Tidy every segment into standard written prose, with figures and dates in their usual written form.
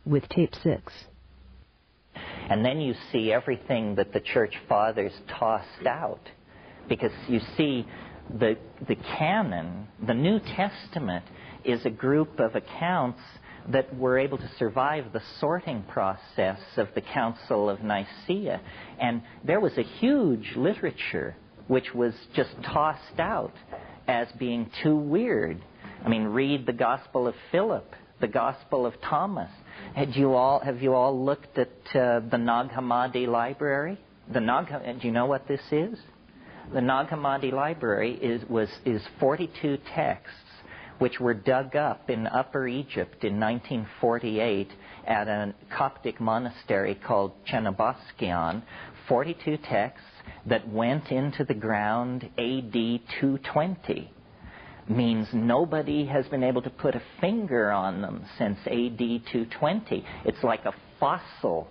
with Tape 6. And then you see everything that the Church Fathers tossed out. Because you see, the canon, the New Testament, is a group of accounts that were able to survive the sorting process of the Council of Nicaea. And there was a huge literature which was just tossed out as being too weird. I mean, read the Gospel of Philip, the Gospel of Thomas. Have you all looked at the Nag Hammadi Library? Do you know what this is? The Nag Hammadi Library is 42 texts which were dug up in Upper Egypt in 1948 at a Coptic monastery called Chenoboskion. 42 texts that went into the ground AD 220. Means nobody has been able to put a finger on them since AD 220. It's like a fossil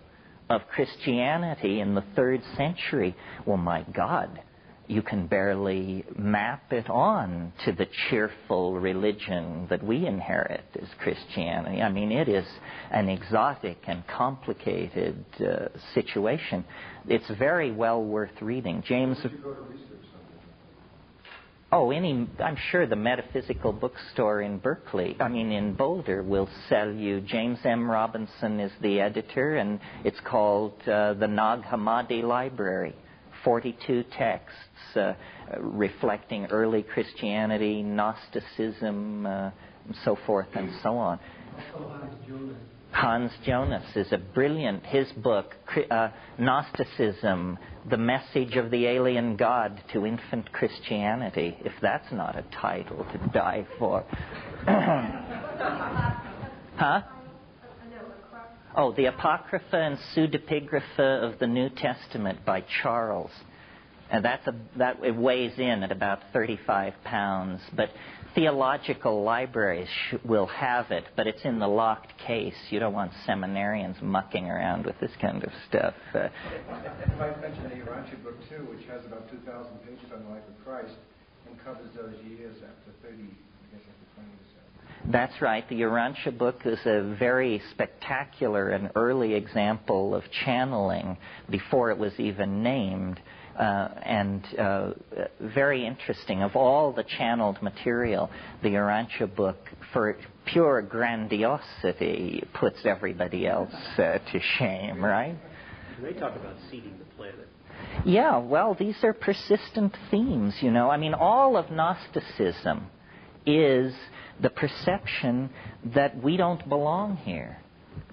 of Christianity in the 3rd century. Well, my God, you can barely map it on to the cheerful religion that we inherit as Christianity. I mean, it is an exotic and complicated situation. It's very well worth reading. James... Oh, I'm sure the Metaphysical Bookstore in in Boulder will sell you. James M. Robinson is the editor, and it's called the Nag Hammadi Library. 42 texts reflecting early Christianity, Gnosticism, and so forth and so on. Hans Jonas is a brilliant, his book, Gnosticism, The Message of the Alien God to Infant Christianity, if that's not a title to die for. Huh? Oh, the Apocrypha and Pseudepigrapha of the New Testament by Charles. And it weighs in at about 35 pounds, but theological libraries will have it, but it's in the locked case. You don't want seminarians mucking around with this kind of stuff. I might mention the Urantia book, too, which has about 2,000 pages on the life of Christ and covers those years after 30, I guess after 20 or so. That's right. The Urantia book is a very spectacular and early example of channeling before it was even named. And very interesting. Of all the channeled material, the Urantia book, for pure grandiosity, puts everybody else to shame, right? They talk about seeding the planet. Yeah, well, these are persistent themes, you know. I mean, all of Gnosticism is the perception that we don't belong here,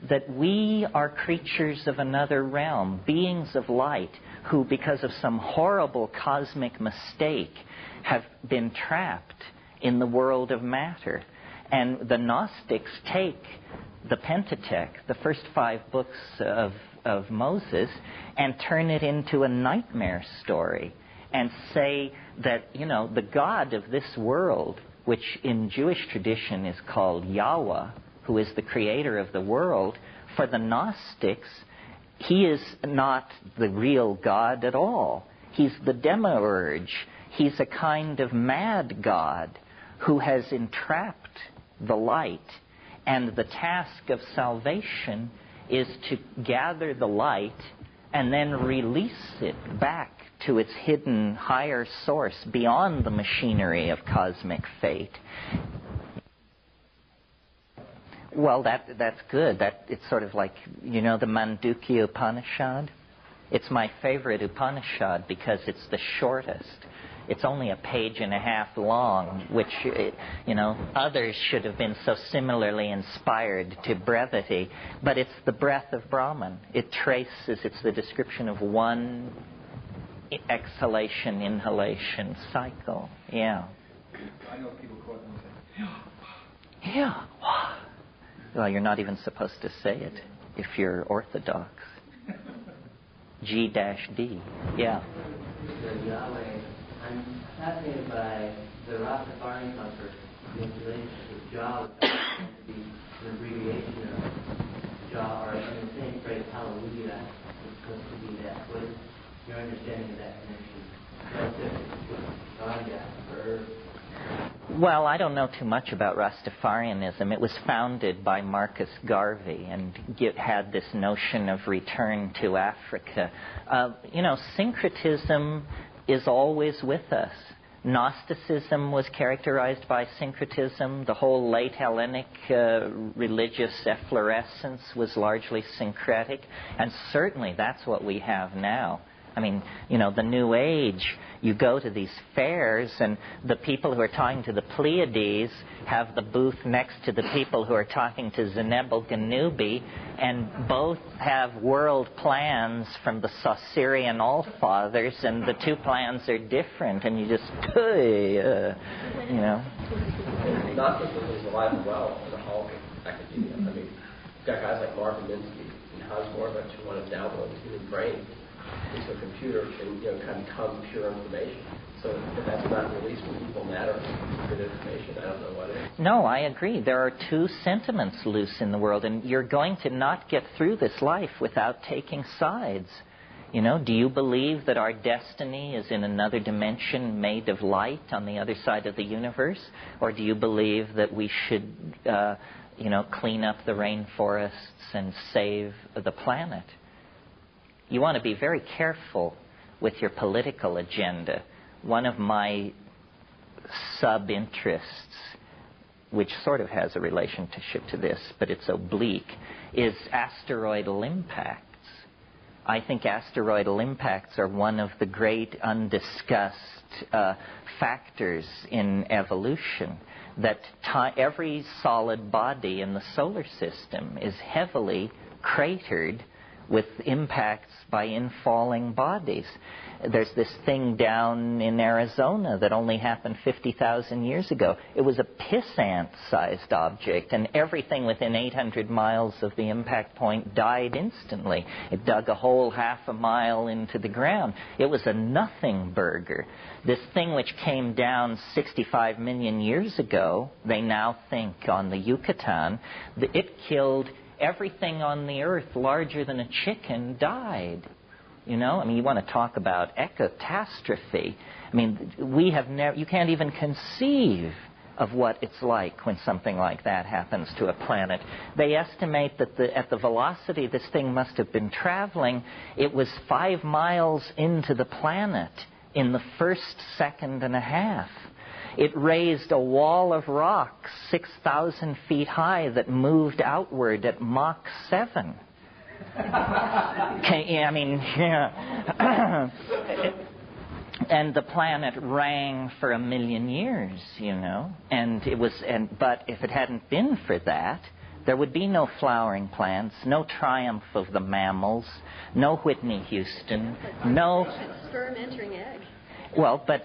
that we are creatures of another realm, beings of light, who, because of some horrible cosmic mistake, have been trapped in the world of matter. And the Gnostics take the Pentateuch, the first 5 books of Moses, and turn it into a nightmare story and say that, you know, the God of this world, which in Jewish tradition is called Yahweh, who is the creator of the world, for the Gnostics, he is not the real God at all. He's the demiurge. He's a kind of mad God who has entrapped the light. And the task of salvation is to gather the light and then release it back to its hidden higher source beyond the machinery of cosmic fate. Well, that's good. It's sort of like, you know, the Mandukya Upanishad? It's my favorite Upanishad because it's the shortest. It's only a page and a half long, which, you know, others should have been so similarly inspired to brevity. But it's the breath of Brahman. It traces, it's the description of one exhalation, inhalation cycle. Yeah. I know people quote them and say, yeah. Well, you're not even supposed to say it if you're Orthodox. G-D. Yeah. Yahweh, I'm fascinated by the Rastafarian concept, the relationship with Jah, which happens to be an abbreviation of Jah, or in the same phrase, hallelujah, is supposed to be that. What is your understanding of that connection relative to God, verb? Well, I don't know too much about Rastafarianism. It was founded by Marcus Garvey and had this notion of return to Africa. Syncretism is always with us. Gnosticism was characterized by syncretism. The whole late Hellenic religious efflorescence was largely syncretic. And certainly that's what we have now. I mean, the New Age, you go to these fairs and the people who are talking to the Pleiades have the booth next to the people who are talking to Zenebel-Ganubi, and both have world plans from the Saussurian Allfathers, and the two plans are different, and you just, Gnosticism is alive and well in all academia. I mean, you've got guys like Marvin Minsky and Hans Moravec who want to download the human brain into a computer can kind of become pure information. So if that's not released when people matter, good information, I don't know what is. No, I agree. There are two sentiments loose in the world, and you're going to not get through this life without taking sides. Do you believe that our destiny is in another dimension made of light on the other side of the universe? Or do you believe that we should, clean up the rainforests and save the planet? You want to be very careful with your political agenda. One of my sub-interests, which sort of has a relationship to this, but it's oblique, is asteroidal impacts. I think asteroidal impacts are one of the great undiscussed factors in evolution. That every solid body in the solar system is heavily cratered with impacts by infalling bodies. There's this thing down in Arizona that only happened 50,000 years ago. It was a piss-ant-sized object, and everything within 800 miles of the impact point died instantly. It dug a hole half a mile into the ground. It was a nothing burger. This thing which came down 65 million years ago, they now think on the Yucatan, it killed everything on the earth larger than a chicken died. You want to talk about ecotastrophe. I mean, you can't even conceive of what it's like when something like that happens to a planet. They estimate that at the velocity this thing must have been traveling, it was 5 miles into the planet in the first second and a half. It raised a wall of rocks 6,000 feet high that moved outward at Mach 7. And the planet rang for 1 million years, but if it hadn't been for that, there would be no flowering plants, no triumph of the mammals, no Whitney Houston, no sperm entering egg. Well, but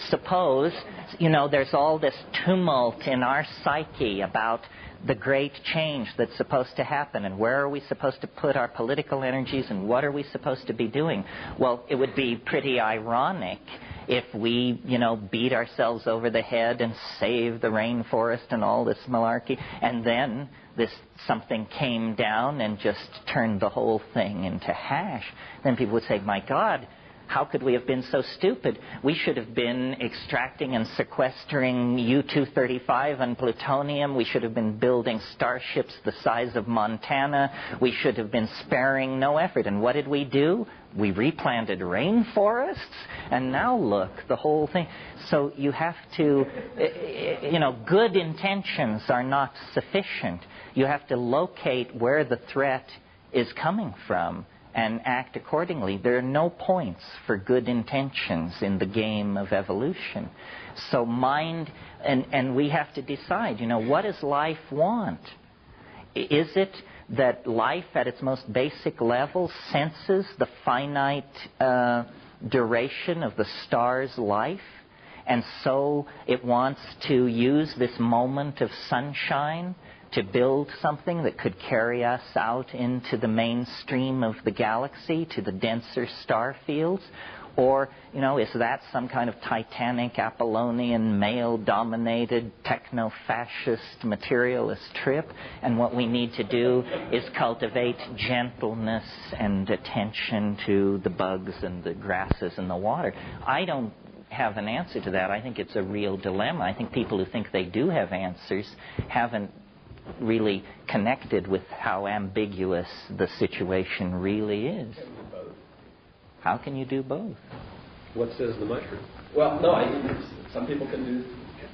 suppose, there's all this tumult in our psyche about the great change that's supposed to happen, and where are we supposed to put our political energies, and what are we supposed to be doing? Well, it would be pretty ironic if we, beat ourselves over the head and save the rainforest and all this malarkey, and then something came down and just turned the whole thing into hash. Then people would say, my God, how could we have been so stupid? We should have been extracting and sequestering U-235 and plutonium. We should have been building starships the size of Montana. We should have been sparing no effort. And what did we do? We replanted rainforests. And now look, the whole thing. So you have to, good intentions are not sufficient. You have to locate where the threat is coming from and act accordingly. There are no points for good intentions in the game of evolution. So and we have to decide, what does life want? Is it that life at its most basic level senses the finite duration of the star's life? And so it wants to use this moment of sunshine to build something that could carry us out into the mainstream of the galaxy, to the denser star fields? Or, is that some kind of titanic, Apollonian, male-dominated, techno-fascist, materialist trip? And what we need to do is cultivate gentleness and attention to the bugs and the grasses and the water. I don't have an answer to that. I think it's a real dilemma. I think people who think they do have answers haven't really connected with how ambiguous the situation really is. How can you do both? What says the mushroom? Well, no, some people can do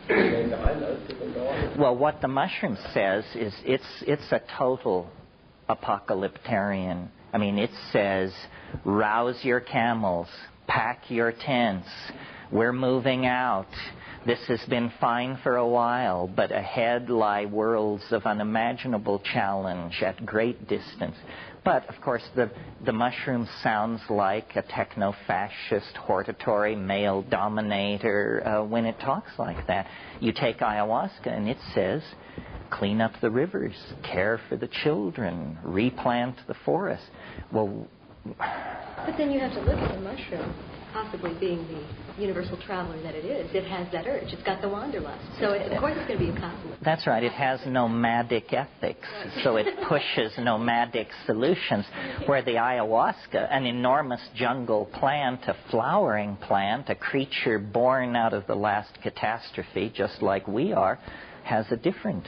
anything behind those. People go on. Well, what the mushroom says is it's a total apocalyptarian. I mean, it says, rouse your camels, pack your tents, we're moving out. This has been fine for a while, but ahead lie worlds of unimaginable challenge at great distance. But, of course, the mushroom sounds like a techno-fascist, hortatory male dominator when it talks like that. You take ayahuasca and it says, clean up the rivers, care for the children, replant the forest. Well, but then you have to look at the mushroom, possibly being the universal traveler that it is. It has that urge. It's got the wanderlust. So, of course, it's going to be a cosmopolitan. That's right. It has nomadic ethics. So it pushes nomadic solutions, where the ayahuasca, an enormous jungle plant, a flowering plant, a creature born out of the last catastrophe, just like we are, has a different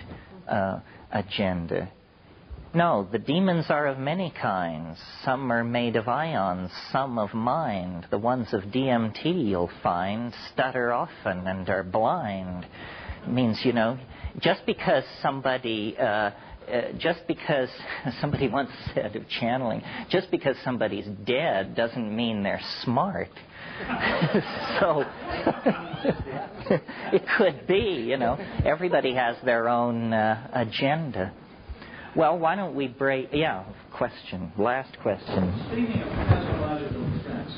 agenda. No, the demons are of many kinds. Some are made of ions, some of mind. The ones of DMT, you'll find, stutter often and are blind. It means, just because somebody once said of channeling, just because somebody's dead doesn't mean they're smart. So it could be, everybody has their own agenda. Well, why don't we break... Yeah, last question. Speaking of cosmological trends,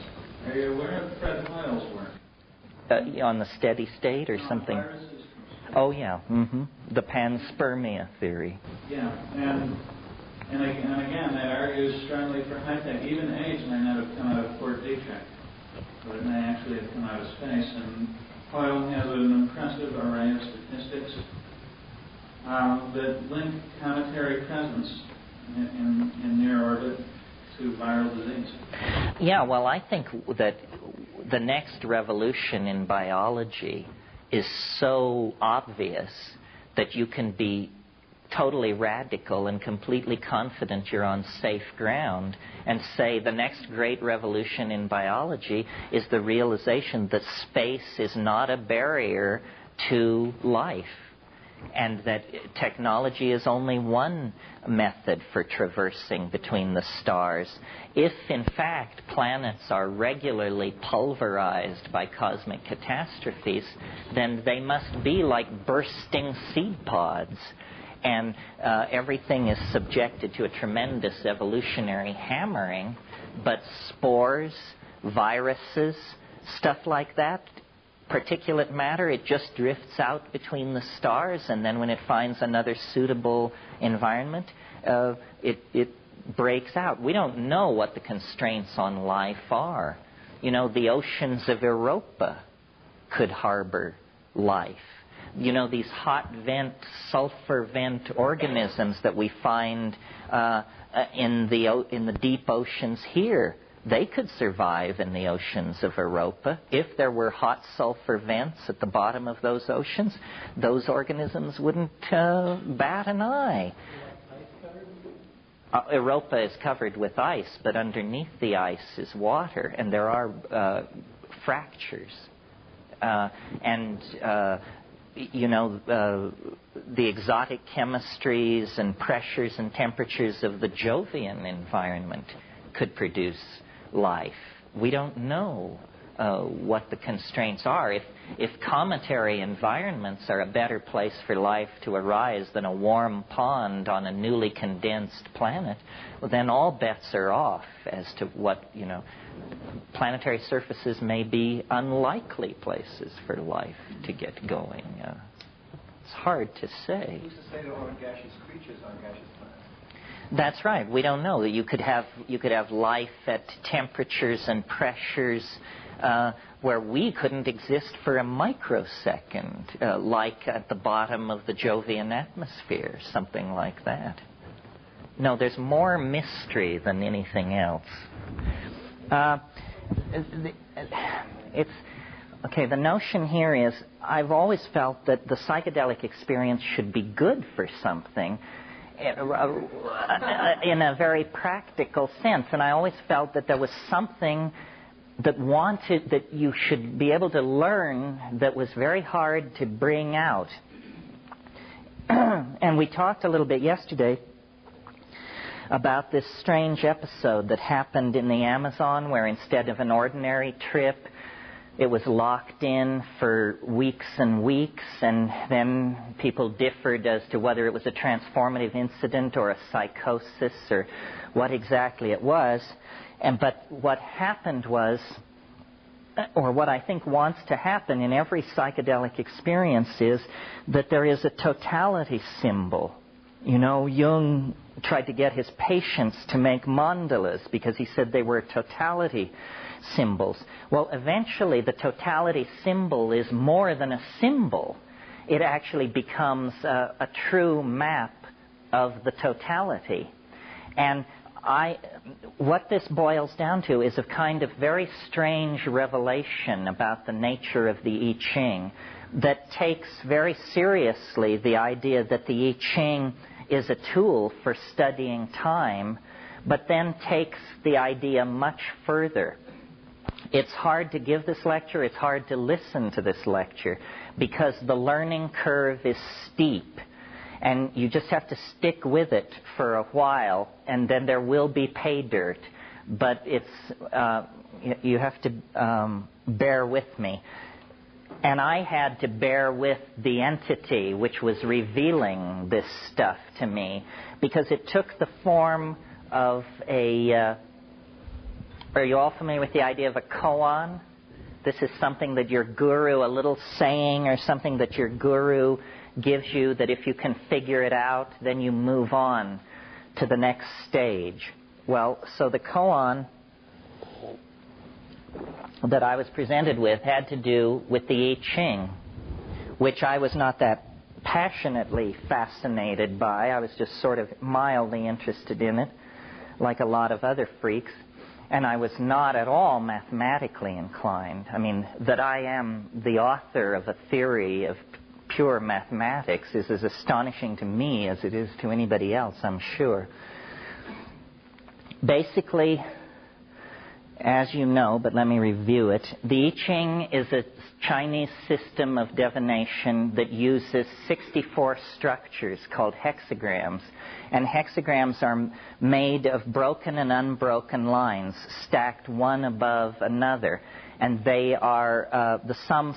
are you aware of Fred Hoyle's work? On the steady state or something? Viruses. Oh, yeah. Mm-hmm. The panspermia theory. Yeah, and again, that argues strongly for high-tech. Even AIDS may not have come out of Fort Detrick, but it may actually have come out of space. And Hoyle has an impressive array of statistics that link cometary presence in near orbit to viral disease. Yeah, well, I think that the next revolution in biology is so obvious that you can be totally radical and completely confident you're on safe ground and say the next great revolution in biology is the realization that space is not a barrier to life, and that technology is only one method for traversing between the stars. If, in fact, planets are regularly pulverized by cosmic catastrophes, then they must be like bursting seed pods. And everything is subjected to a tremendous evolutionary hammering, but spores, viruses, stuff like that, particulate matter, it just drifts out between the stars, and then when it finds another suitable environment, it breaks out. We don't know what the constraints on life are. The oceans of Europa could harbor life. These hot vent, sulfur vent organisms that we find in the deep oceans here, they could survive in the oceans of Europa. If there were hot sulfur vents at the bottom of those oceans, those organisms wouldn't bat an eye. Europa is covered with ice, but underneath the ice is water, and there are fractures. The exotic chemistries and pressures and temperatures of the Jovian environment could produce life. We don't know what the constraints are. If cometary environments are a better place for life to arise than a warm pond on a newly condensed planet, well, then all bets are off as to what, planetary surfaces may be unlikely places for life to get going. It's hard to say. Who's to say that all gaseous creatures are gaseous planets? That's right. We don't know. You could have life at temperatures and pressures where we couldn't exist for a microsecond, like at the bottom of the Jovian atmosphere, something like that. No, there's more mystery than anything else. Okay, the notion here is I've always felt that the psychedelic experience should be good for something in a very practical sense. And I always felt that there was something that you should be able to learn that was very hard to bring out. And we talked a little bit yesterday about this strange episode that happened in the Amazon where instead of an ordinary trip, it was locked in for weeks and weeks, and then people differed as to whether it was a transformative incident or a psychosis or what exactly it was. But what happened was, or what I think wants to happen in every psychedelic experience, is that there is a totality symbol. You know, Jung tried to get his patients to make mandalas because he said they were totality symbols. Well, eventually the totality symbol is more than a symbol. It actually becomes a true map of the totality. And what this boils down to is a kind of very strange revelation about the nature of the I Ching that takes very seriously the idea that the I Ching is a tool for studying time, but then takes the idea much further. It's hard to give this lecture, it's hard to listen to this lecture, because the learning curve is steep. And you just have to stick with it for a while, and then there will be pay dirt. But you have to bear with me. And I had to bear with the entity which was revealing this stuff to me, because it took the form of a... are you all familiar with the idea of a koan? This is something that your guru, a little saying or something that your guru gives you, that if you can figure it out, then you move on to the next stage. Well, so the koan that I was presented with had to do with the I Ching, which I was not that passionately fascinated by. I was just sort of mildly interested in it, like a lot of other freaks. And I was not at all mathematically inclined. I mean, that I am the author of a theory of pure mathematics is as astonishing to me as it is to anybody else, I'm sure. Basically, as you know, but let me review it, the I Ching is a Chinese system of divination that uses 64 structures called hexagrams. And hexagrams are made of broken and unbroken lines, stacked one above another. And they are the sum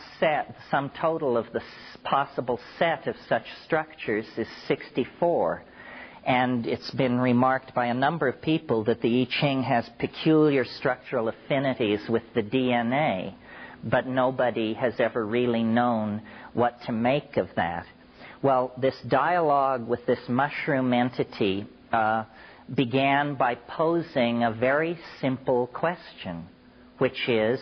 total of the possible set of such structures is 64. And it's been remarked by a number of people that the I Ching has peculiar structural affinities with the DNA, but nobody has ever really known what to make of that. Well, this dialogue with this mushroom entity began by posing a very simple question, which is,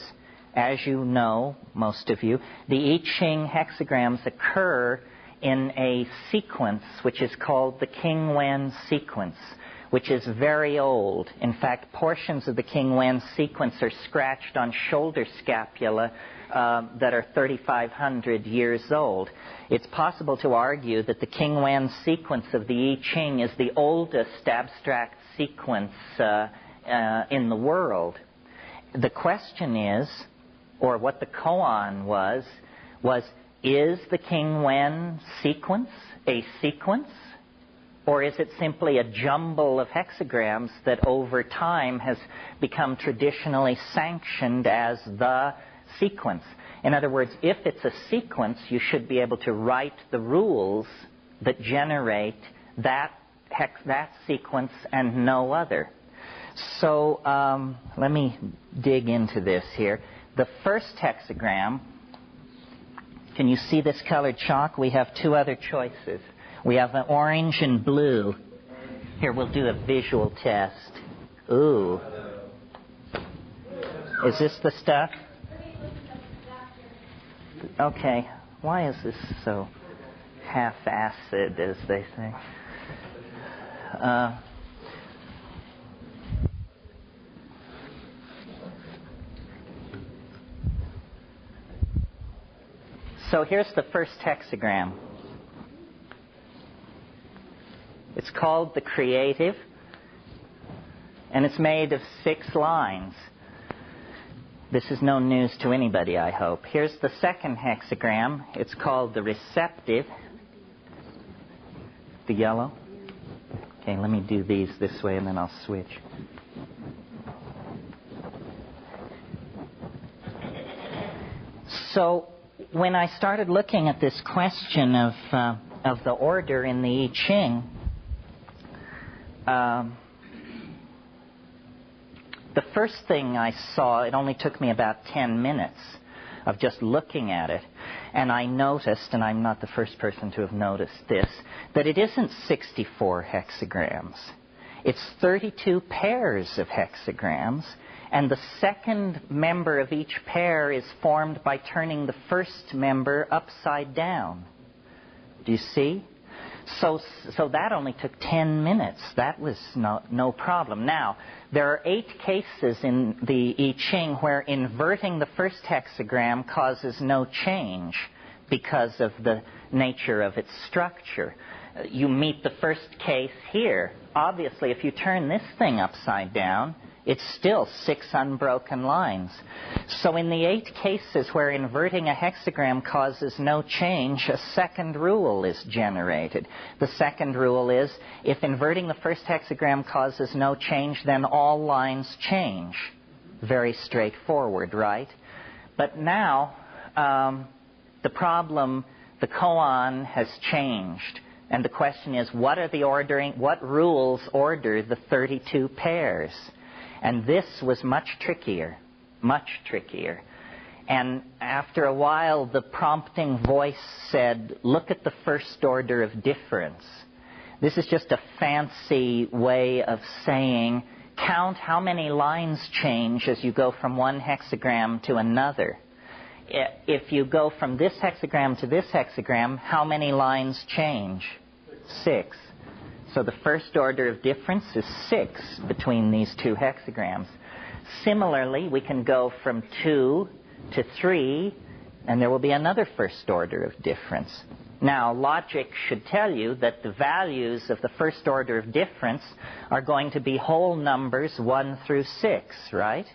as you know, most of you, the I Ching hexagrams occur in a sequence which is called the King Wen sequence, which is very old. In fact, portions of the King Wen sequence are scratched on shoulder scapula that are 3,500 years old. It's possible to argue that the King Wen sequence of the I Ching is the oldest abstract sequence in the world. The question is, or what the koan was is the King Wen sequence a sequence? Or is it simply a jumble of hexagrams that over time has become traditionally sanctioned as the sequence? In other words, if it's a sequence, you should be able to write the rules that generate that sequence and no other. So let me dig into this here. The first hexagram, can you see this colored chalk? We have two other choices. We have an orange and blue. Here, we'll do a visual test. Ooh. Is this the stuff? Okay. Why is this so half-acid, as they say? So here's the first hexagram. It's called the creative, and it's made of 6 lines. This is no news to anybody, I hope. Here's the second hexagram. It's called the receptive. The yellow. Okay, let me do these this way and then I'll switch. So when I started looking at this question of the order in the I Ching, the first thing I saw, it only took me about 10 minutes of just looking at it, and I noticed, and I'm not the first person to have noticed this, that it isn't 64 hexagrams. It's 32 pairs of hexagrams, and the second member of each pair is formed by turning the first member upside down. Do you see? So that only took 10 minutes. That was no problem. Now, there are 8 cases in the I Ching where inverting the first hexagram causes no change because of the nature of its structure. You meet the first case here. Obviously, if you turn this thing upside down, it's still 6 unbroken lines. So in the 8 cases where inverting a hexagram causes no change, a second rule is generated. The second rule is, if inverting the first hexagram causes no change, then all lines change. Very straightforward, right? But now, the problem, the koan has changed. And the question is, what rules order the 32 pairs? And this was much trickier. And after a while, the prompting voice said, look at the first order of difference. This is just a fancy way of saying, count how many lines change as you go from one hexagram to another. If you go from this hexagram to this hexagram, how many lines change? 6. So the first order of difference is 6 between these 2 hexagrams. Similarly, we can go from 2 to 3, and there will be another first order of difference. Now, logic should tell you that the values of the first order of difference are going to be whole numbers 1 through 6, right?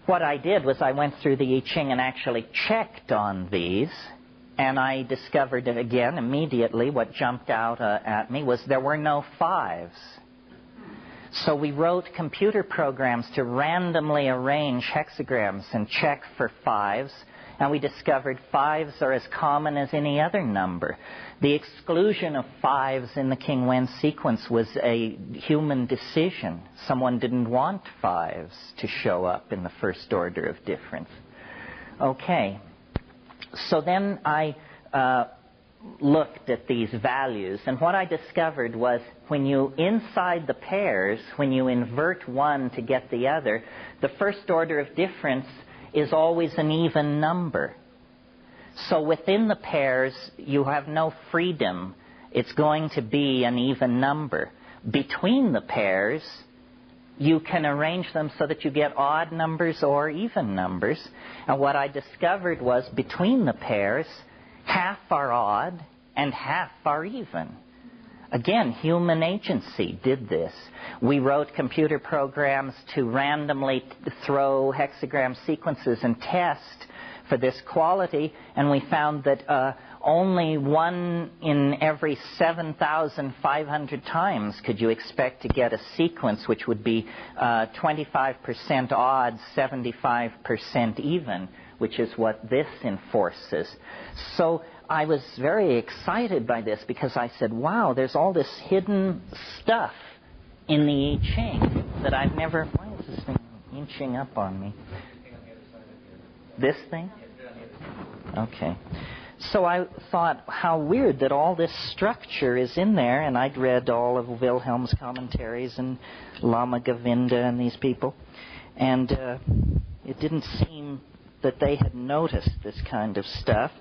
What I did was I went through the I Ching and actually checked on these. And I discovered that, again, immediately, what jumped out at me was there were no 5s. So we wrote computer programs to randomly arrange hexagrams and check for 5s, and we discovered 5s are as common as any other number. The exclusion of 5s in the King Wen sequence was a human decision. Someone didn't want 5s to show up in the first order of difference. Okay. So then I looked at these values, and what I discovered was when you, inside the pairs, when you invert one to get the other, the first order of difference is always an even number. So within the pairs, you have no freedom. It's going to be an even number. Between the pairs, you can arrange them so that you get odd numbers or even numbers. And what I discovered was between the pairs, half are odd and half are even. Again, human agency did this. We wrote computer programs to randomly throw hexagram sequences and test for this quality, and we found that only 1 in every 7,500 times could you expect to get a sequence which would be 25% odd, 75% even, which is what this enforces. So I was very excited by this because I said, wow, there's all this hidden stuff in the I Ching that I've never... Why is this thing inching up on me? This thing? Okay. So I thought, how weird that all this structure is in there, and I'd read all of Wilhelm's commentaries and Lama Govinda and these people, and it didn't seem that they had noticed this kind of stuff.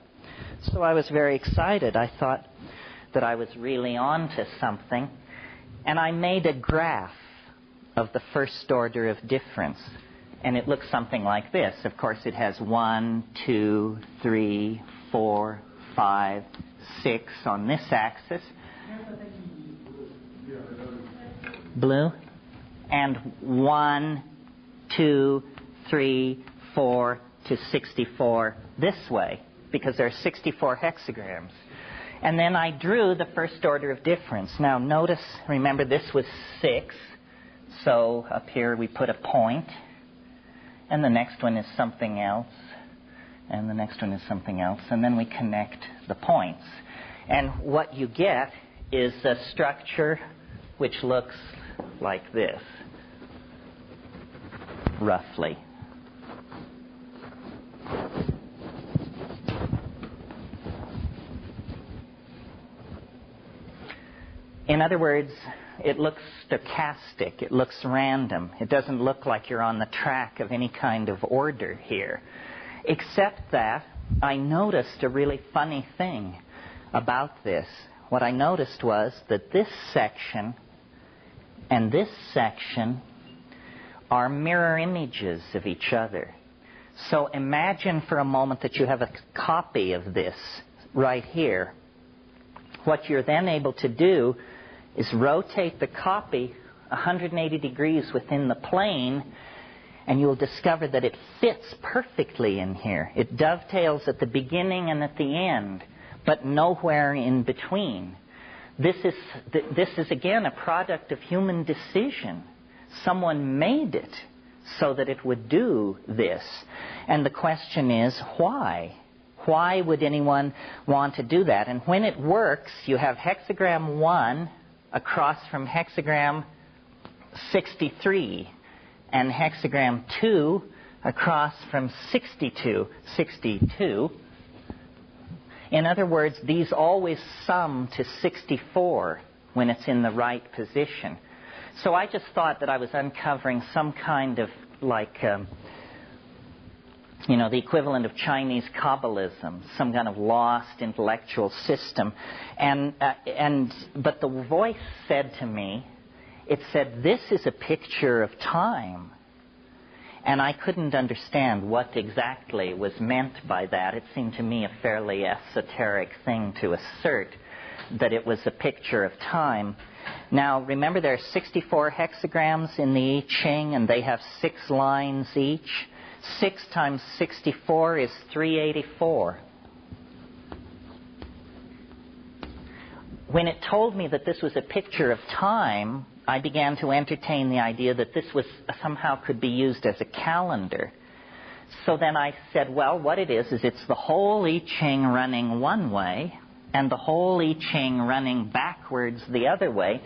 So I was very excited. I thought that I was really on to something, and I made a graph of the first order of difference. And it looks something like this. Of course, it has 1, 2, 3, 4, 5, 6 on this axis. Blue. And 1, 2, 3, 4 to 64 this way, because there are 64 hexagrams. And then I drew the first order of difference. Now notice, remember this was 6, so up here we put a point, and the next one is something else, and the next one is something else, and then we connect the points. And what you get is a structure which looks like this, roughly. In other words, it looks stochastic. It looks random. It doesn't look like you're on the track of any kind of order here. Except that I noticed a really funny thing about this. What I noticed was that this section and this section are mirror images of each other. So imagine for a moment that you have a copy of this right here. What you're then able to do is rotate the copy 180 degrees within the plane, and you'll discover that it fits perfectly in here. It dovetails at the beginning and at the end, but nowhere in between. This is again a product of human decision. Someone made it so that it would do this. And the question is, why? Why would anyone want to do that? And when it works, you have hexagram 1 across from hexagram 63, and hexagram 2 across from 62. In other words, these always sum to 64 when it's in the right position. So I just thought that I was uncovering some kind of the equivalent of Chinese Kabbalism, some kind of lost intellectual system. But the voice said to me, it said, this is a picture of time. And I couldn't understand what exactly was meant by that. It seemed to me a fairly esoteric thing to assert that it was a picture of time. Now, remember there are 64 hexagrams in the I Ching, and they have 6 lines each. 6 times 64 is 384. When it told me that this was a picture of time, I began to entertain the idea that this was somehow could be used as a calendar. So then I said, well, what it is it's the whole I Ching running one way and the whole I Ching running backwards the other way,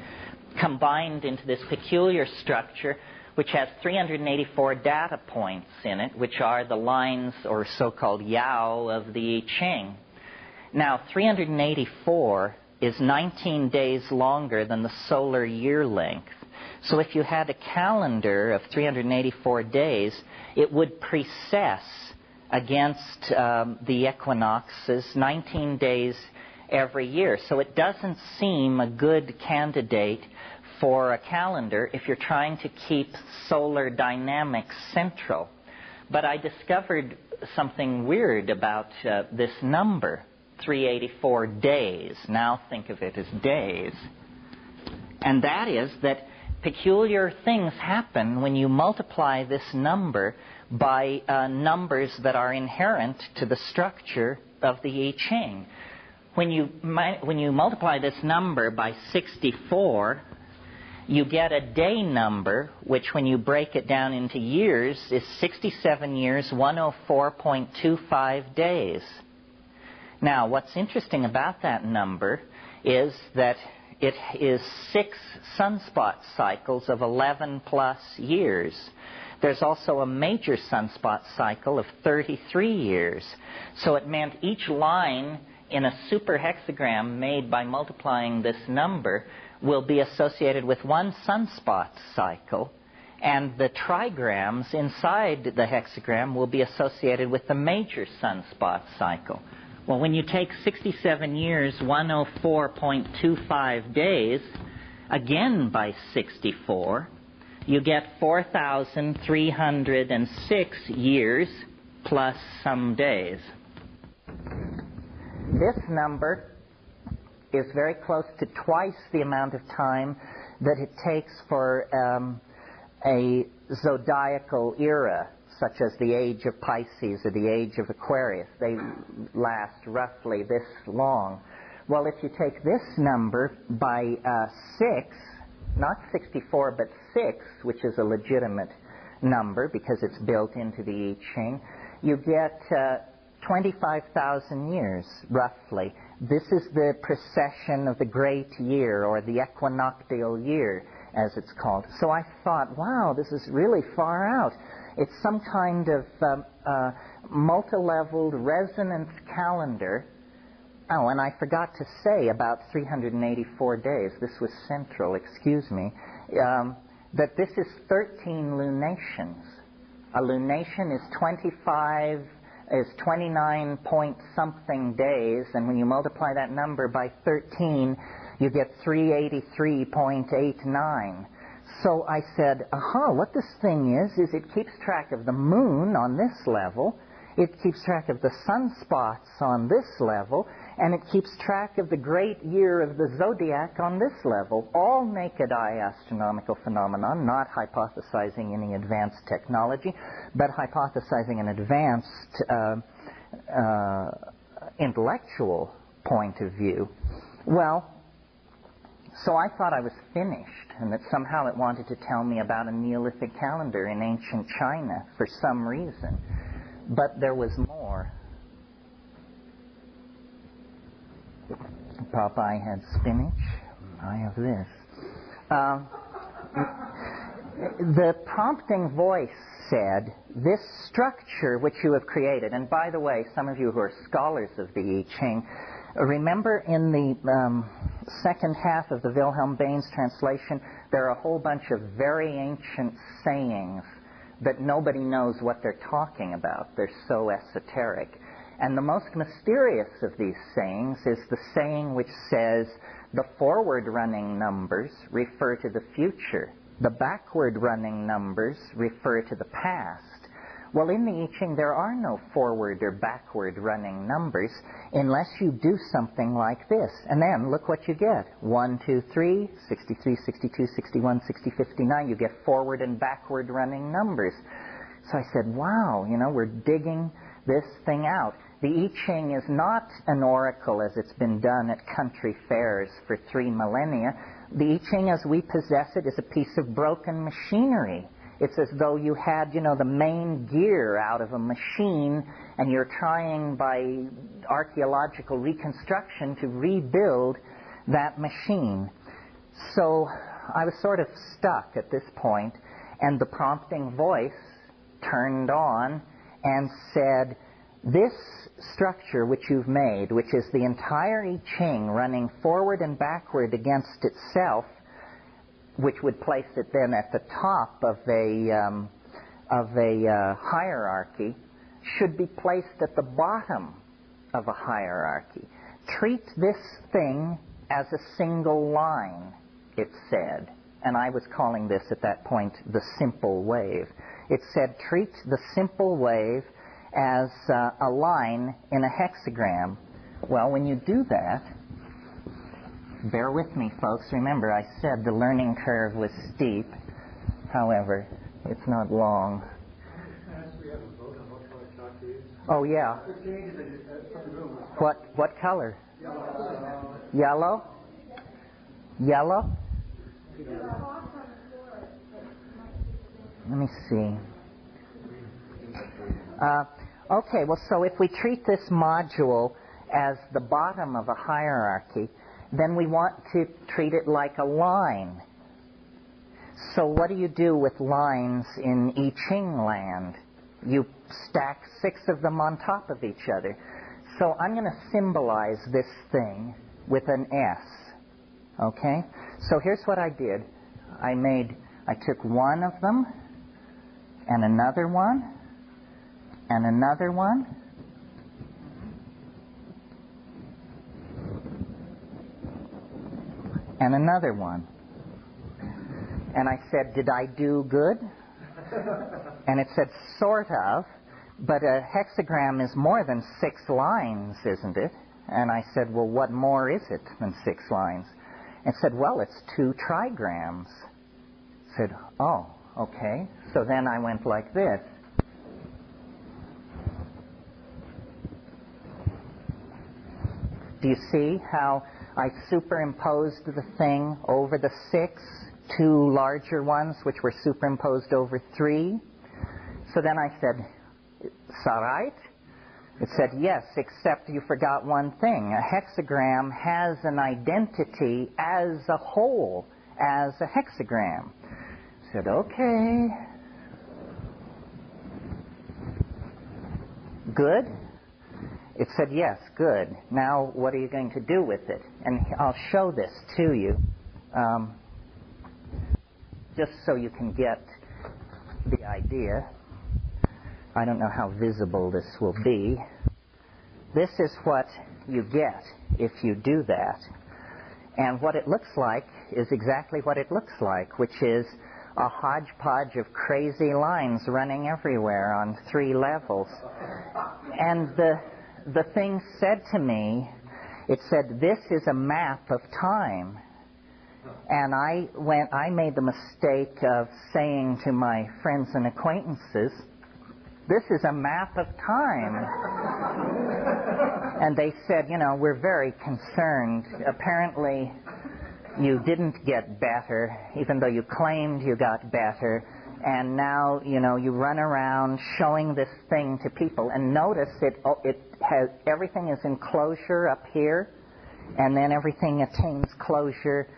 combined into this peculiar structure which has 384 data points in it, which are the lines or so-called yao of the I Ching. Now, 384 is 19 days longer than the solar year length. So if you had a calendar of 384 days, it would precess against the equinoxes 19 days every year. So it doesn't seem a good candidate for a calendar if you're trying to keep solar dynamics central. But I discovered something weird about this number, 384 days. Now think of it as days. And that is that peculiar things happen when you multiply this number by numbers that are inherent to the structure of the I Ching. When you multiply this number by 64, you get a day number, which when you break it down into years is 67 years, 104.25 days. Now, what's interesting about that number is that it is 6 sunspot cycles of 11 plus years. There's also a major sunspot cycle of 33 years. So it meant each line in a super hexagram made by multiplying this number will be associated with one sunspot cycle, and the trigrams inside the hexagram will be associated with the major sunspot cycle. Well, when you take 67 years, 104.25 days, again by 64, you get 4,306 years plus some days. This number is very close to twice the amount of time that it takes for a zodiacal era, such as the age of Pisces or the age of Aquarius. They last roughly this long. Well, if you take this number by 6, not 64, but 6, which is a legitimate number because it's built into the I Ching, you get 25,000 years, roughly. This is the precession of the great year, or the equinoctial year, as it's called. So I thought, wow, this is really far out. It's some kind of multi-leveled resonance calendar. Oh, and I forgot to say about 384 days. This was central, excuse me. That this is 13 lunations. A lunation is 29 point something days, and when you multiply that number by 13, you get 383.89. So I said, what this thing is it keeps track of the moon on this level, it keeps track of the sunspots on this level, and it keeps track of the great year of the zodiac on this level. All naked eye astronomical phenomenon, not hypothesizing any advanced technology, but hypothesizing an advanced intellectual point of view. Well, so I thought I was finished, and that somehow it wanted to tell me about a Neolithic calendar in ancient China for some reason. But there was more. Popeye had spinach. I have this. The prompting voice said, this structure which you have created, and by the way, some of you who are scholars of the I Ching, remember in the second half of the Wilhelm Baines translation, there are a whole bunch of very ancient sayings that nobody knows what they're talking about. They're so esoteric. And the most mysterious of these sayings is the saying which says the forward-running numbers refer to the future. The backward-running numbers refer to the past. Well, in the I Ching, there are no forward or backward-running numbers unless you do something like this. And then, look what you get. 1, 2, 3, 63, 62, 61, 60, 59. You get forward and backward-running numbers. So I said, wow, we're digging this thing out. The I Ching is not an oracle as it's been done at country fairs for 3 millennia. The I Ching as we possess it is a piece of broken machinery. It's as though you had, the main gear out of a machine, and you're trying by archaeological reconstruction to rebuild that machine. So I was sort of stuck at this point, and the prompting voice turned on and said, this structure which you've made, which is the entire I Ching running forward and backward against itself, which would place it then at the top of a hierarchy, should be placed at the bottom of a hierarchy. Treat this thing as a single line, it said. And I was calling this at that point the simple wave. It said, treat the simple wave as a line in a hexagram. Well, when you do that, bear with me, folks. Remember, I said the learning curve was steep. However, it's not long. Oh, yeah. What color? Yellow? Yellow? Let me see. Okay, well, so if we treat this module as the bottom of a hierarchy, then we want to treat it like a line. So what do you do with lines in I Ching land? You stack 6 of them on top of each other. So I'm going to symbolize this thing with an S. Okay? So here's what I did. I took one of them, and another one, and another one, and another one. And I said, did I do good? And it said, sort of, but a hexagram is more than 6 lines, isn't it? And I said, well, what more is it than 6 lines? It said, well, it's 2 trigrams. I said, oh, okay. So then I went like this. Do you see how I superimposed the thing over the 6, 2 larger ones, which were superimposed over 3? So then I said, it's all right? It said, yes, except you forgot one thing. A hexagram has an identity as a whole, as a hexagram. I said, okay. Good? It said, yes, good. Now, what are you going to do with it? And I'll show this to you, just so you can get the idea. I don't know how visible this will be. This is what you get if you do that. And what it looks like is exactly what it looks like, which is a hodgepodge of crazy lines running everywhere on 3 levels. And the thing said to me, it said, this is a map of time. And I made the mistake of saying to my friends and acquaintances, this is a map of time. And they said, we're very concerned. Apparently, you didn't get better, even though you claimed you got better. And now, you run around showing this thing to people. And notice it has, everything is in closure up here, and then everything attains closure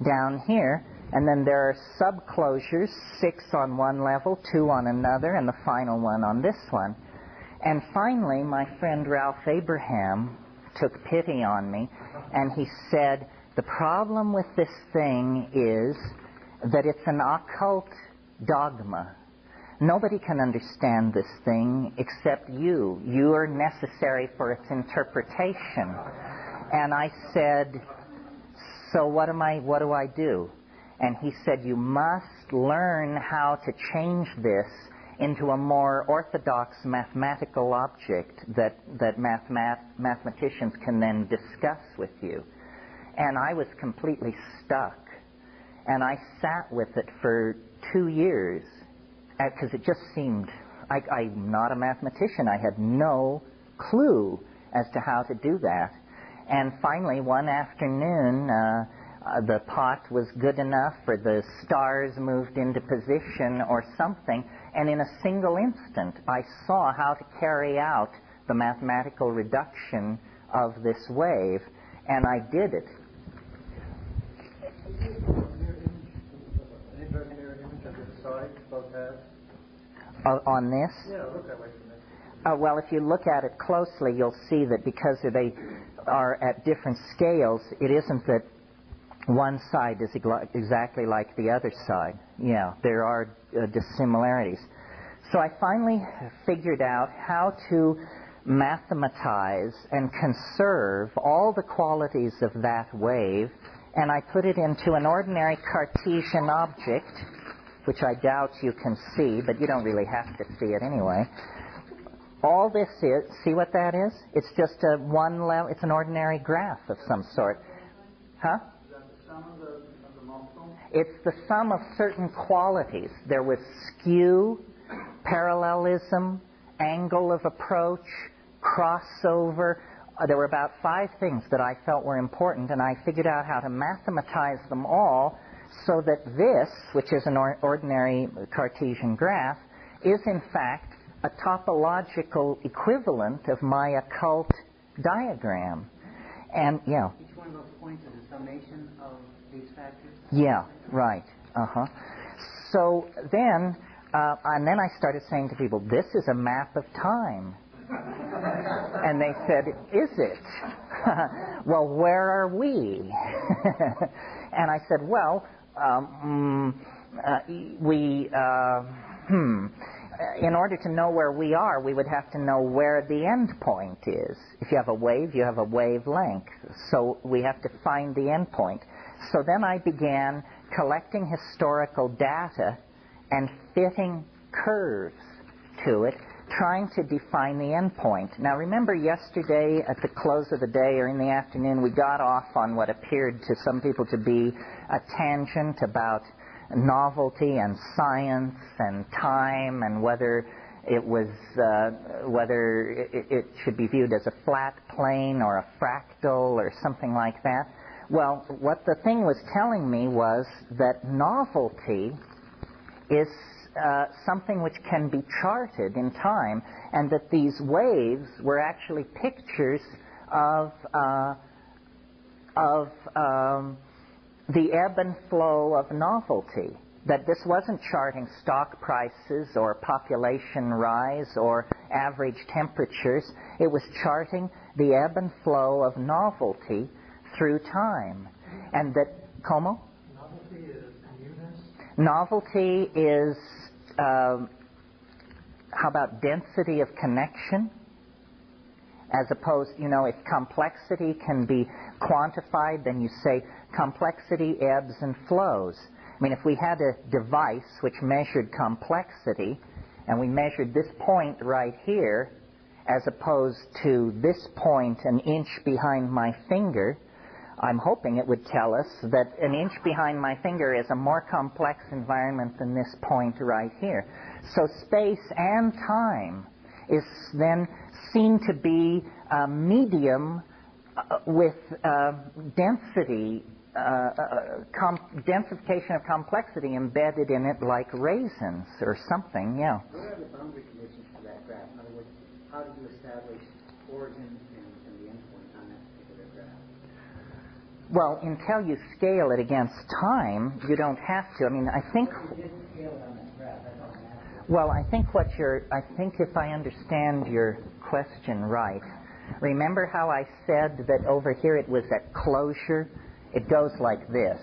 down here. And then there are subclosures, 6 on one level, 2 on another, and the final one on this one. And finally, my friend Ralph Abraham took pity on me, and he said, the problem with this thing is that it's an occult dogma. Nobody can understand this thing except you. You are necessary for its interpretation. And I said, so what do I do? And he said, you must learn how to change this into a more orthodox mathematical object that mathematicians can then discuss with you. And I was completely stuck. And I sat with it for 2 years, because it just seemed, I'm not a mathematician. I had no clue as to how to do that. And finally, one afternoon, the pot was good enough, or the stars moved into position or something, and in a single instant I saw how to carry out the mathematical reduction of this wave, and I did it. Any very mirror image on the side, both halves? On this? Yeah, look that way from this. Well, if you look at it closely, you'll see that because they are at different scales, it isn't that one side is exactly like the other side. Yeah, there are dissimilarities. So I finally figured out how to mathematize and conserve all the qualities of that wave, and I put it into an ordinary Cartesian object, which I doubt you can see, but you don't really have to see it anyway. All this is, see what that is? It's just a one level, it's an ordinary graph of some sort. Huh? It's the sum of certain qualities. There was skew, parallelism, angle of approach, crossover. There were about 5 things that I felt were important, and I figured out how to mathematize them all so that this, which is an ordinary Cartesian graph, is in fact a topological equivalent of my occult diagram. And, yeah. Each one of those points is a summation of these factors? Yeah, right. So then, and then I started saying to people, this is a map of time. And they said, is it? Well, where are we? And I said, well, in order to know where we are, we would have to know where the end point is. If you have a wave, you have a wavelength. So we have to find the end point. So then I began collecting historical data and fitting curves to it trying to define the end point. Now remember yesterday at the close of the day or in the afternoon we got off on what appeared to some people to be a tangent about novelty and science and time and whether it was it should be viewed as a flat plane or a fractal or something like that. Well, what the thing was telling me was that novelty is something which can be charted in time, and that these waves were actually pictures of the ebb and flow of novelty. That this wasn't charting stock prices or population rise or average temperatures. It was charting the ebb and flow of novelty through time. And that, como? Novelty is newness? Novelty is, how about density of connection? As opposed, if complexity can be quantified, then you say complexity ebbs and flows. I mean, if we had a device which measured complexity, and we measured this point right here, as opposed to this point an inch behind my finger, I'm hoping it would tell us that an inch behind my finger is a more complex environment than this point right here. So space and time is then seen to be a medium with density, densification of complexity embedded in it like raisins or something, yeah. What are the boundary conditions for that graph? In other words, how do you establish origin and the endpoint on that particular graph? Well, until you scale it against time, you don't have to. I mean, I think... You didn't scale it on that graph. That's all I'm asking. Well, I think if I understand your question right, remember how I said that over here it was at closure? It goes like this.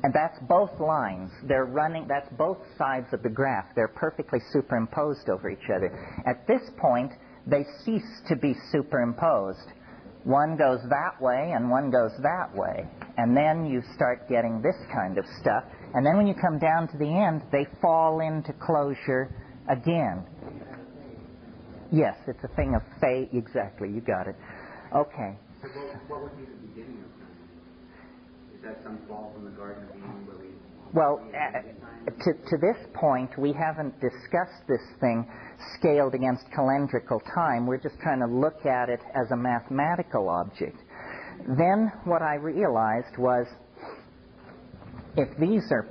And that's both lines. They're running, that's both sides of the graph. They're perfectly superimposed over each other. At this point, they cease to be superimposed. One goes that way and one goes that way. And then you start getting this kind of stuff. And then when you come down to the end, they fall into closure again. Yes, it's a thing of fate. Exactly, you got it. Okay. So what would be the beginning of time? Is that some fall from the Garden of Eden where we... Well, to this point, we haven't discussed this thing scaled against calendrical time. We're just trying to look at it as a mathematical object. Then what I realized was, if these are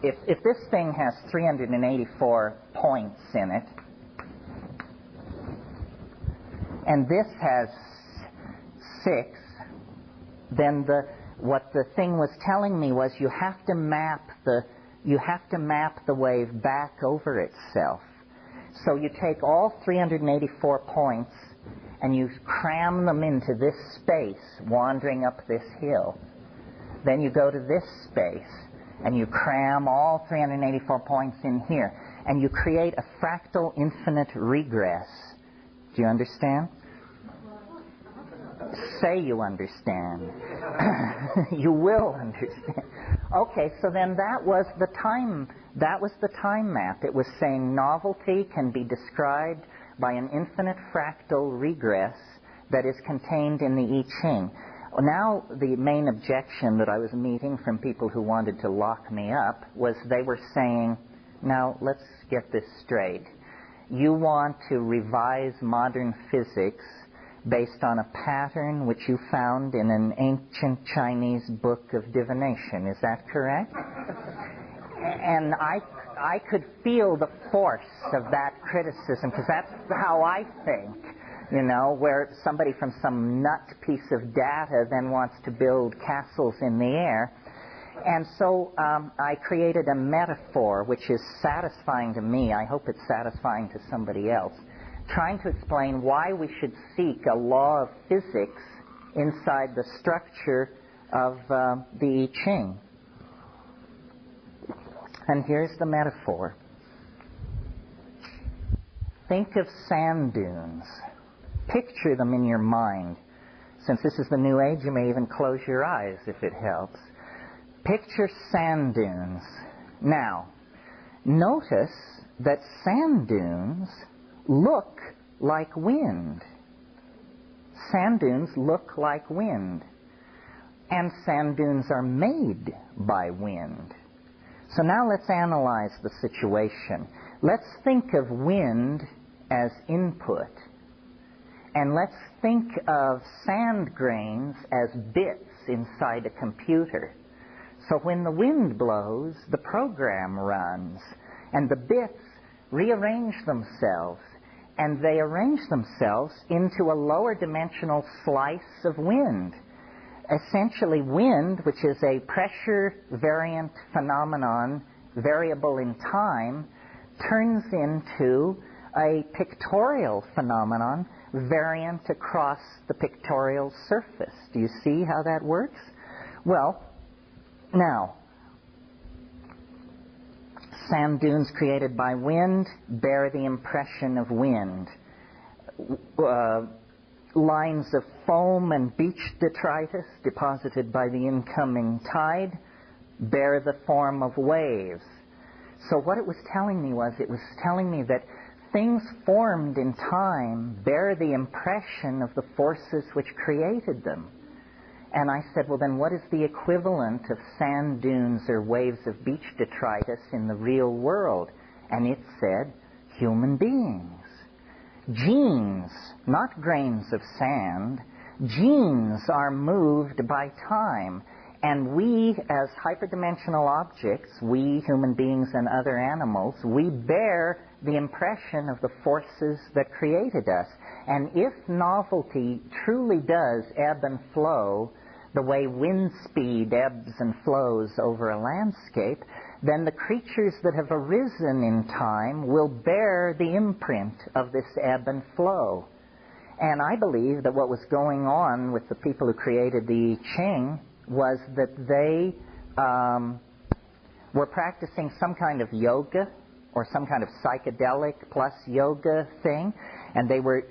if this thing has 384 points in it, and this has 6, then what the thing was telling me was you have to map the wave back over itself. So you take all 384 points and you cram them into this space, wandering up this hill. Then you go to this space and you cram all 384 points in here, and you create a fractal infinite regress. Do you understand? Say you understand. You will understand. Okay, so then that was the time map. It was saying novelty can be described by an infinite fractal regress that is contained in the I Ching. Now, the main objection that I was meeting from people who wanted to lock me up was they were saying, now, let's get this straight. You want to revise modern physics based on a pattern which you found in an ancient Chinese book of divination. Is that correct? And I could feel the force of that criticism, because that's how I think, where somebody from some nut piece of data then wants to build castles in the air. And so I created a metaphor which is satisfying to me. I hope it's satisfying to somebody else, trying to explain why we should seek a law of physics inside the structure of the I Ching. And here's the metaphor. Think of sand dunes. Picture them in your mind. Since this is the New Age, you may even close your eyes if it helps. Picture sand dunes. Now, notice that sand dunes look like wind. Sand dunes look like wind. And sand dunes are made by wind. So now let's analyze the situation. Let's think of wind as input. And let's think of sand grains as bits inside a computer. So when the wind blows, the program runs, and the bits rearrange themselves, and they arrange themselves into a lower dimensional slice of wind. Essentially, wind, which is a pressure variant phenomenon, variable in time, turns into a pictorial phenomenon, variant across the pictorial surface. Do you see how that works? Well, now, sand dunes created by wind bear the impression of wind. Lines of foam and beach detritus deposited by the incoming tide bear the form of waves. So what it was telling me was, it was telling me that things formed in time bear the impression of the forces which created them. And I said, well, then what is the equivalent of sand dunes or waves of beach detritus in the real world? And it said, human beings. Genes, not grains of sand. Genes are moved by time. And we, as hyperdimensional objects, we human beings and other animals, we bear the impression of the forces that created us. And if novelty truly does ebb and flow the way wind speed ebbs and flows over a landscape, then the creatures that have arisen in time will bear the imprint of this ebb and flow. And I believe that what was going on with the people who created the I Ching was that they were practicing some kind of yoga or some kind of psychedelic plus yoga thing, and they were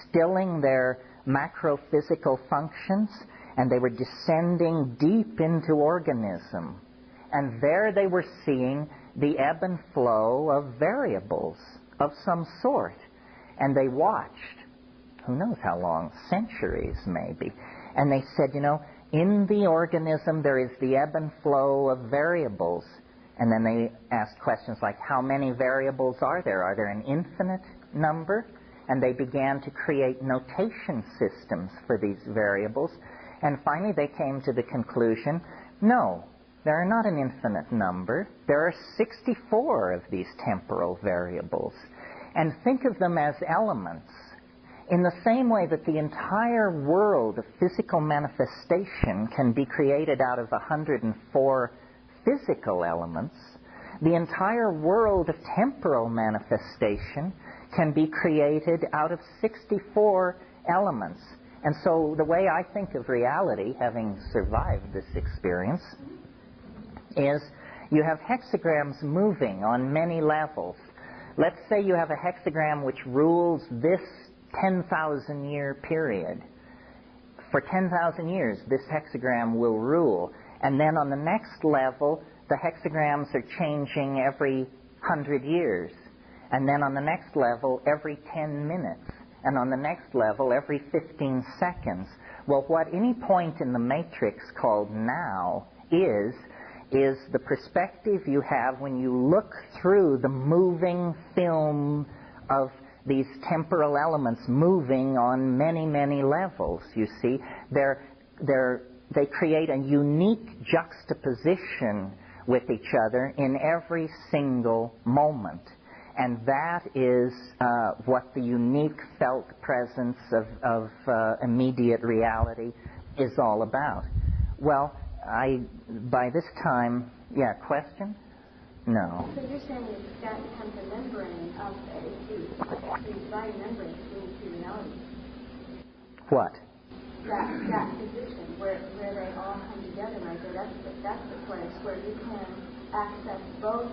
stilling their macrophysical functions, and they were descending deep into organism. And there they were seeing the ebb and flow of variables of some sort. And they watched, who knows how long, centuries maybe. And they said, in the organism there is the ebb and flow of variables. And then they asked questions like, how many variables are there? Are there an infinite number? And they began to create notation systems for these variables. And finally they came to the conclusion, no, there are not an infinite number. There are 64 of these temporal variables. And think of them as elements. In the same way that the entire world of physical manifestation can be created out of 104 physical elements, the entire world of temporal manifestation can be created out of 64 elements. And so the way I think of reality, having survived this experience, is you have hexagrams moving on many levels. Let's say you have a hexagram which rules this 10,000-year period. For 10,000 years, this hexagram will rule. And then on the next level, the hexagrams are changing every 100 years. And then on the next level, every 10 minutes. And on the next level, every 15 seconds. Well, what any point in the matrix called now is the perspective you have when you look through the moving film of these temporal elements moving on many, many levels, you see. They create a unique juxtaposition with each other in every single moment. And that is what the unique felt presence of immediate reality is all about. Well, by this time, question? No. So you're saying that becomes a membrane of the dividing membrane between the two realities. What? That position where they all come together right there, that's the place where you can access both.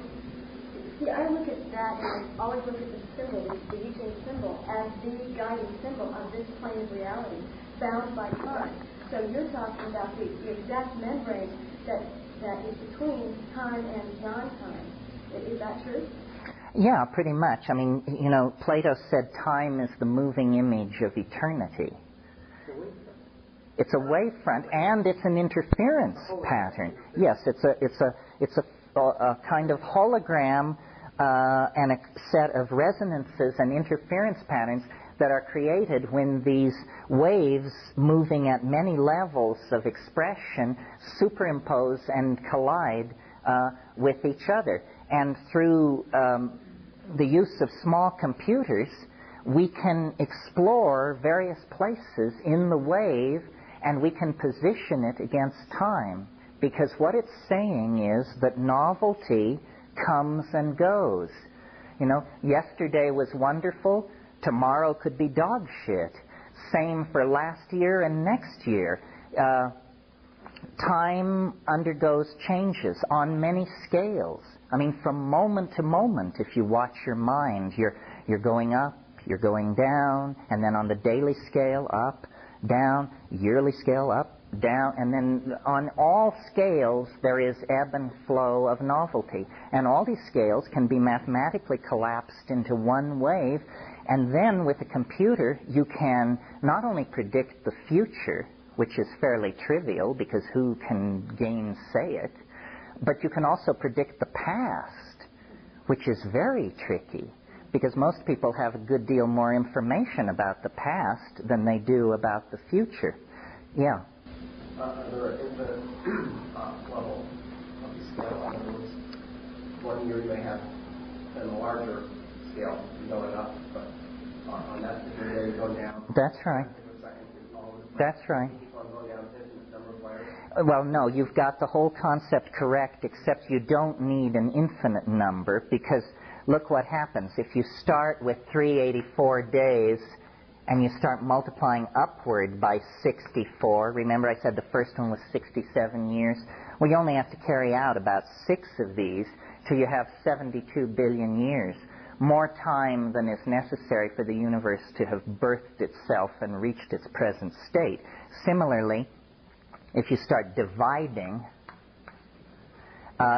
See, I look at that and I always look at the symbol, the I Ching symbol, as the guiding symbol of this plane of reality, bound by time. So you're talking about the exact membrane that is between time and non-time. Is that true? Yeah, pretty much. I mean, you know, Plato said time is the moving image of eternity. It's a wavefront, and it's an interference pattern. Yes, it's a kind of hologram and a set of resonances and interference patterns that are created when these waves moving at many levels of expression superimpose and collide with each other. And through the use of small computers, we can explore various places in the wave, and we can position it against time. Because what it's saying is that novelty comes and goes. You know, yesterday was wonderful, tomorrow could be dog shit. Same for last year and next year. Time undergoes changes on many scales. I mean, from moment to moment, if you watch your mind, you're going up, you're going down, and then on the daily scale, up, down, yearly scale, up, down, and then on all scales there is ebb and flow of novelty. And all these scales can be mathematically collapsed into one wave, and then with a computer you can not only predict the future, which is fairly trivial because who can gainsay it, but you can also predict the past, which is very tricky, because most people have a good deal more information about the past than they do about the future. Yeah. Are there infinite level of the scale? In other words, 1 year you may have a larger scale going up, but on that particular day you go down. That's right. That's right. Well, no, you've got the whole concept correct, except you don't need an infinite number, because look what happens. If you start with 384 days and you start multiplying upward by 64, remember I said the first one was 67 years? Well, you only have to carry out about 6 of these till you have 72 billion years. More time than is necessary for the universe to have birthed itself and reached its present state. Similarly, if you start dividing,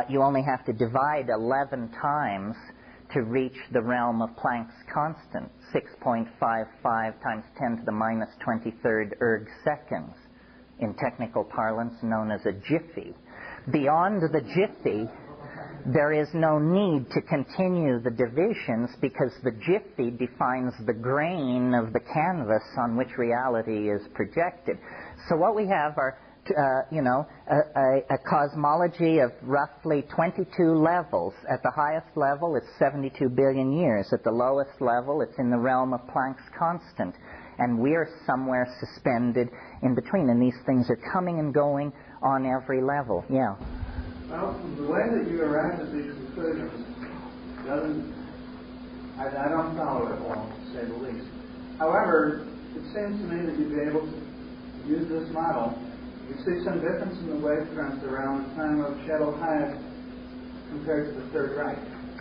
you only have to divide 11 times to reach the realm of Planck's constant, 6.55 times 10 to the minus 23rd erg seconds, in technical parlance known as a jiffy. Beyond the jiffy, there is no need to continue the divisions, because the jiffy defines the grain of the canvas on which reality is projected. So what we have are a cosmology of roughly 22 levels. At the highest level, it's 72 billion years. At the lowest level, it's in the realm of Planck's constant. And we're somewhere suspended in between. And these things are coming and going on every level. Yeah. Well, the way that you arrived at these conclusions doesn't... I don't follow it all, to say the least. However, it seems to me that you'd be able to use this model. You see some difference in the wavefronts around the time of shadow highest compared to the Third Reich.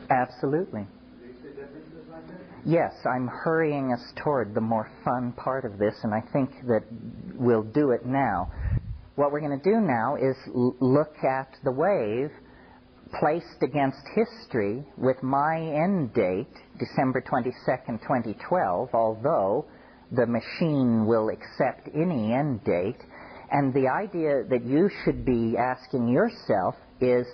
Absolutely. Do you see differences like that? Yes, I'm hurrying us toward the more fun part of this, and I think that we'll do it now. What we're going to do now is look at the wave placed against history with my end date, December 22nd, 2012, although the machine will accept any end date. And the idea that you should be asking yourself is,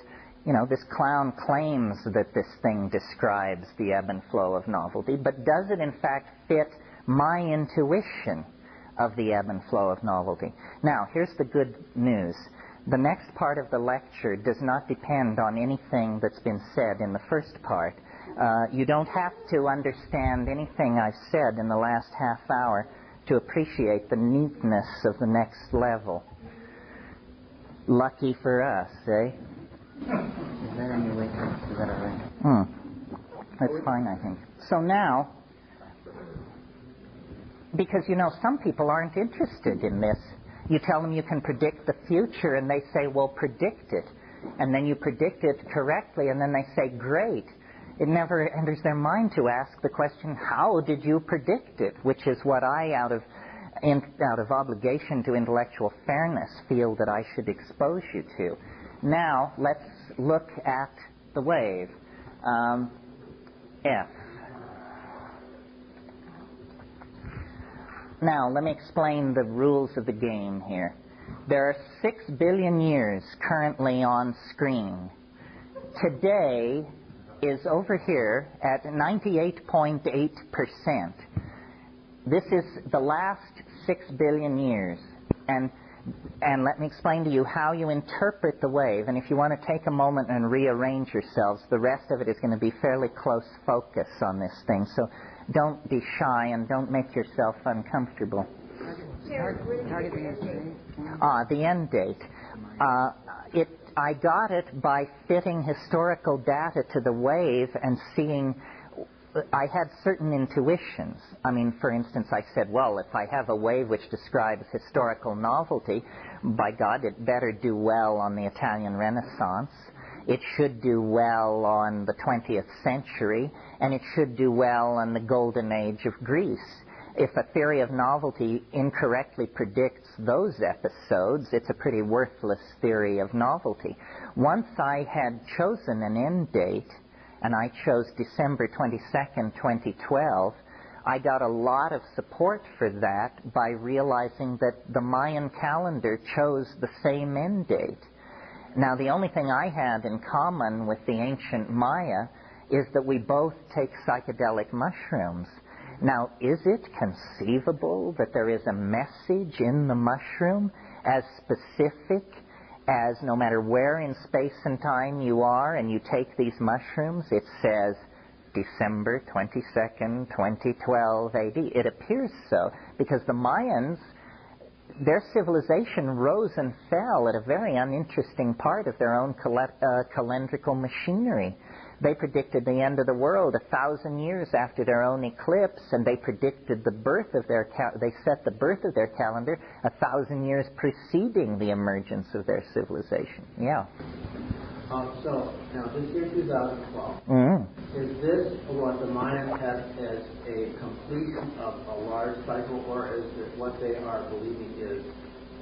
you know, this clown claims that this thing describes the ebb and flow of novelty, but does it in fact fit my intuition of the ebb and flow of novelty? Now, here's the good news. The next part of the lecture does not depend on anything that's been said in the first part. You don't have to understand anything I've said in the last half hour to appreciate the neatness of the next level. Lucky for us, eh? Is that any way? Is that all right? That's fine, I think. So now, because, you know, some people aren't interested in this. You tell them you can predict the future, and they say, well, predict it. And then you predict it correctly, and then they say, great. It never enters their mind to ask the question, how did you predict it? Which is what I, out of obligation to intellectual fairness, feel that I should expose you to. Now, let's look at the wave. F. Now, let me explain the rules of the game here. There are 6 billion years currently on screen. Today is over here at 98.8%. This is the last 6 billion years. And let me explain to you how you interpret the wave. And if you want to take a moment and rearrange yourselves, the rest of it is going to be fairly close focus on this thing. So don't be shy and don't make yourself uncomfortable. The end date. I got it by fitting historical data to the wave and seeing. I had certain intuitions. I mean, for instance, I said, well, if I have a wave which describes historical novelty, by God, it better do well on the Italian Renaissance. It should do well on the 20th century, and it should do well on the golden age of Greece. If a theory of novelty incorrectly predicts those episodes, it's a pretty worthless theory of novelty. Once I had chosen an end date, and I chose December 22nd, 2012, I got a lot of support for that by realizing that the Mayan calendar chose the same end date. Now, the only thing I had in common with the ancient Maya is that we both take psychedelic mushrooms. Now, is it conceivable that there is a message in the mushroom as specific as no matter where in space and time you are and you take these mushrooms, it says December 22nd, 2012 AD. It appears so because the Mayans, their civilization rose and fell at a very uninteresting part of their own calendrical machinery. They predicted the end of the world 1,000 years after their own eclipse, and they predicted the birth of their they set the birth of their calendar 1,000 years preceding the emergence of their civilization. Yeah. So now this year 2012, is this what the Mayans have as a completion of a large cycle, or is it what they are believing is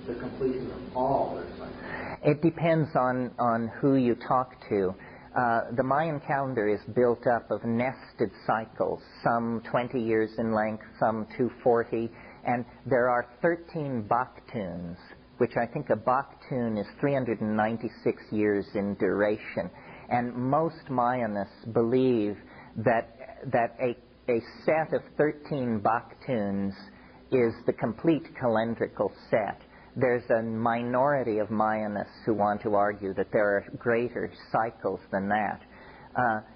the completion of all their cycles? It depends on who you talk to. The Mayan calendar is built up of nested cycles, some 20 years in length, some 240, and there are 13 baktuns, which I think a baktun is 396 years in duration. And most Mayanists believe that a set of 13 baktuns is the complete calendrical set. There's a minority of Mayanists who want to argue that there are greater cycles than that.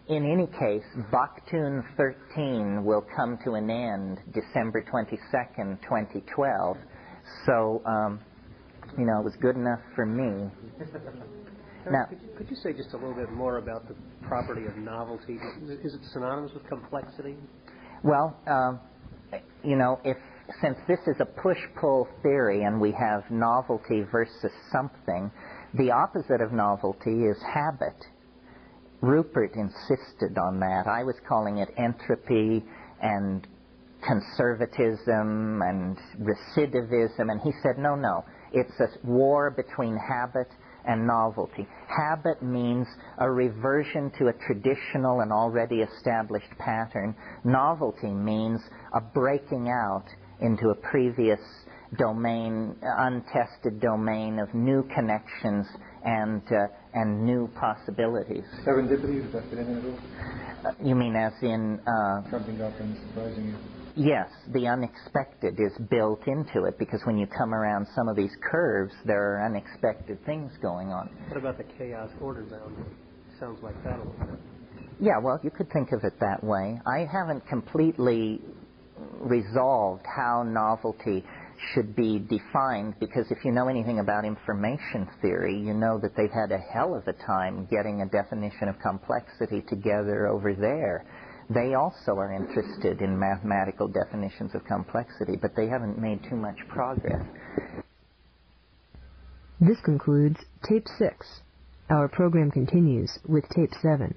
In any case, Baktun 13 will come to an end December 22nd, 2012. So, it was good enough for me. Now, could you say just a little bit more about the property of novelty? Is it synonymous with complexity? Well, since this is a push-pull theory and we have novelty versus something, the opposite of novelty is habit. Rupert insisted on that. I was calling it entropy and conservatism and recidivism, and he said, no, it's a war between habit and novelty. Habit means a reversion to a traditional and already established pattern. Novelty means a breaking out into a previous domain, untested domain of new connections and new possibilities. Serendipity, does that fit in at all? You mean as in... Something up and surprising you? Yes, the unexpected is built into it because when you come around some of these curves, there are unexpected things going on. What about the chaos order boundary? Sounds like that a little bit. Yeah, well, you could think of it that way. I haven't completely resolved how novelty should be defined because if you know anything about information theory, you know that they've had a hell of a time getting a definition of complexity together over there. They also are interested in mathematical definitions of complexity, but they haven't made too much progress. This concludes Tape 6. Our program continues with Tape 7.